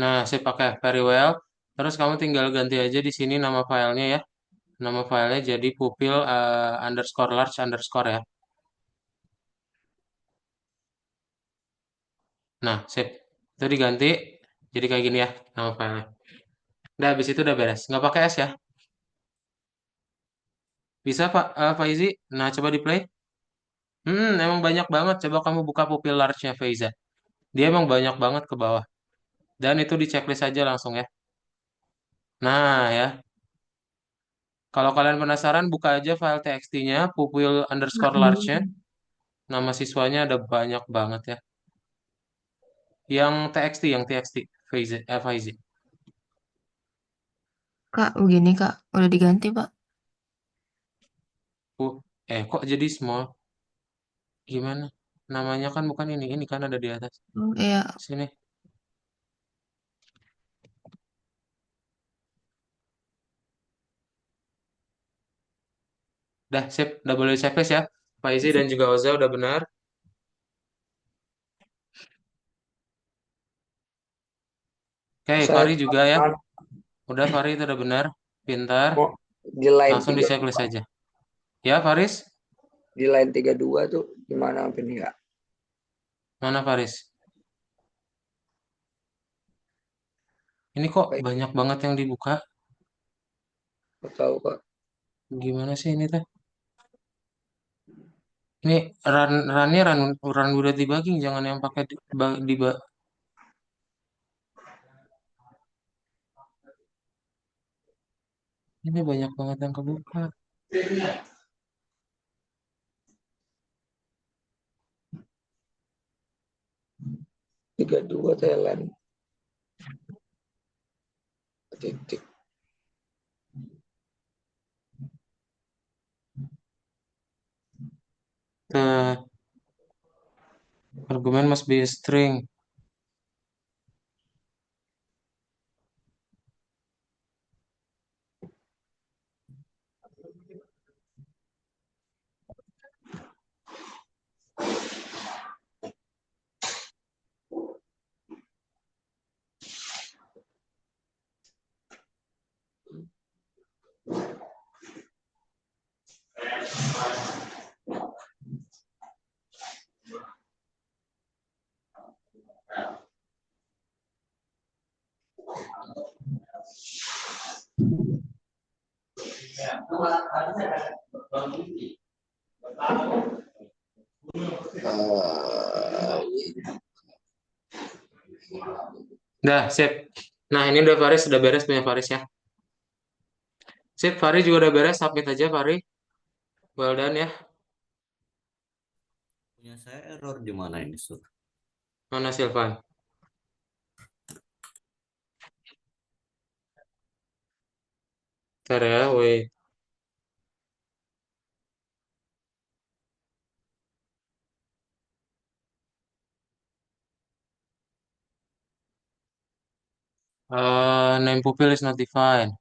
A: Nah, saya pakai very well. Terus kamu tinggal ganti aja di sini nama filenya ya. Nama filenya jadi pupil underscore large underscore ya. Nah, sip. Itu diganti jadi kayak gini ya nama filenya. Udah habis itu udah beres. Nggak pakai S ya. Bisa Pak Faizi? Nah, coba di play. Emang banyak banget. Coba kamu buka pupil large-nya Faiza. Dia emang banyak banget ke bawah. Dan itu di checklist aja langsung ya. Nah, ya. Kalau kalian penasaran, buka aja file txt-nya, pupil
E: Nggak
A: underscore large-nya.
E: ini.
A: Nama siswanya ada banyak banget ya. Yang txt, Faizi.
E: Kak, begini, Kak. Udah diganti, Pak.
A: Kok jadi small? Gimana? Namanya kan bukan ini. Ini kan ada di atas.
E: Oh, iya.
A: Sini. Dah, sip. Udah boleh checklist ya. Faizi dan juga Oza udah benar. Oke,
B: Saya
A: Fari juga ya.
B: kan
A: Udah, Fari itu udah benar. Pintar.
B: mau di line
A: Langsung di
B: tiga
A: checklist aja. Ya, Faris?
B: di line 32 tuh gimana ini ya?
A: Mana Faris? Ini kok
B: Kayak
A: banyak banget yang dibuka.
B: nggak tahu kok.
A: Gimana sih ini teh? Ini runnya run udah debugging, jangan yang pakai ini banyak banget yang kebuka.
B: 32 Thailand. Titik.
A: The argument must be a string. Dah, sip. Nah, ini udah Faris, udah beres punya Faris ya. Sip, Faris juga udah beres, submit aja Faris. Well done ya.
F: Punya saya error di mana ini, Sur?
A: Mana Silvan? Ntar ya, wait. Name pupil is not defined.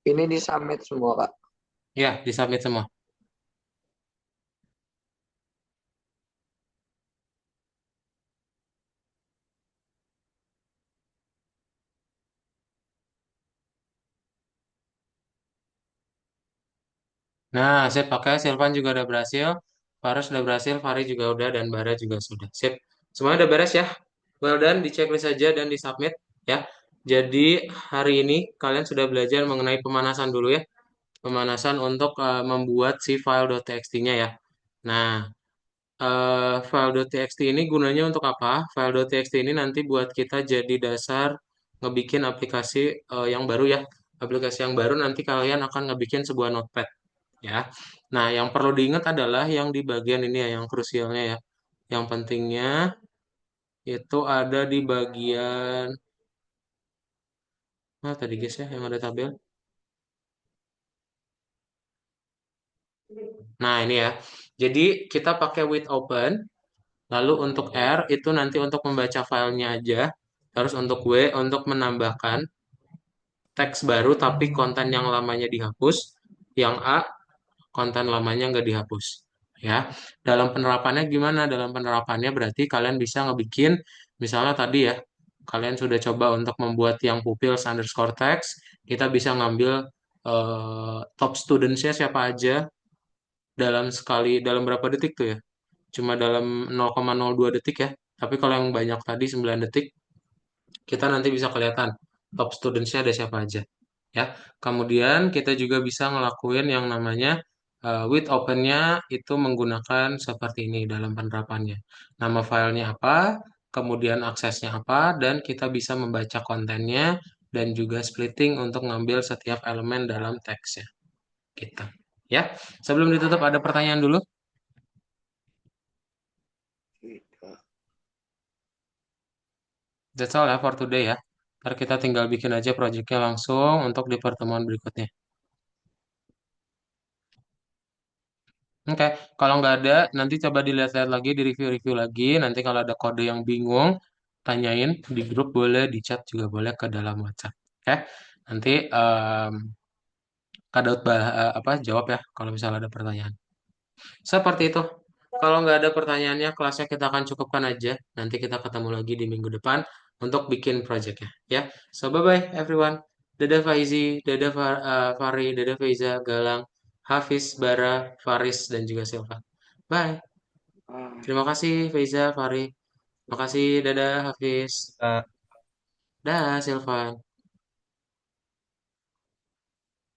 B: Ini di submit semua, Kak.
A: Ya, disubmit semua. Nah, sip, pakai Silvan juga udah berhasil. Faris udah berhasil, Faris juga udah, dan Bara juga sudah. Sip. Semuanya udah beres ya. Well done, di checklist aja dan di submit ya. Jadi hari ini kalian sudah belajar mengenai pemanasan dulu ya. Pemanasan untuk membuat si file.txt-nya ya. Nah, file.txt ini gunanya untuk apa? File.txt ini nanti buat kita jadi dasar ngebikin aplikasi yang baru ya. Aplikasi yang baru nanti kalian akan ngebikin sebuah notepad ya. Nah, yang perlu diingat adalah yang di bagian ini ya, yang krusialnya ya. Yang pentingnya itu ada di bagian tadi guys ya yang ada tabel. Nah, ini ya. Jadi kita pakai with open. Lalu untuk R itu nanti untuk membaca filenya aja. Terus untuk W untuk menambahkan teks baru tapi konten yang lamanya dihapus. Yang A konten lamanya nggak dihapus. Ya, dalam penerapannya gimana? Dalam penerapannya berarti kalian bisa ngebikin, misalnya tadi ya, kalian sudah coba untuk membuat yang pupils underscore text, kita bisa ngambil top students-nya siapa aja dalam berapa detik tuh ya? Cuma dalam 0,02 detik ya. Tapi kalau yang banyak tadi 9 detik, kita nanti bisa kelihatan top students-nya ada siapa aja. Ya. Kemudian kita juga bisa ngelakuin yang namanya with open-nya itu menggunakan seperti ini dalam penerapannya. Nama filenya apa, kemudian aksesnya apa, dan kita bisa membaca kontennya dan juga splitting untuk ngambil setiap elemen dalam teksnya. Gitu. Ya, sebelum ditutup ada pertanyaan dulu. That's all ya for today ya. Ntar kita tinggal bikin aja projectnya langsung untuk di pertemuan berikutnya. Oke, kalau nggak ada, nanti coba dilihat-lihat lagi, di review-review lagi. Nanti kalau ada kode yang bingung, tanyain di grup boleh, di chat juga boleh ke dalam WhatsApp. Oke, nanti Kak Daud jawab ya kalau misalnya ada pertanyaan. Seperti itu. Kalau nggak ada pertanyaannya, kelasnya kita akan cukupkan aja. Nanti kita ketemu lagi di minggu depan untuk bikin projectnya. Ya, so bye-bye everyone. Dadah Faizi, dadah Fari, dadah Faiza, Galang. Hafiz, Bara, Faris, dan juga Silvan. Bye. Terima kasih Feiza, Fari. Makasih, dadah Hafiz.
F: Eh,
A: Dah, Silvan.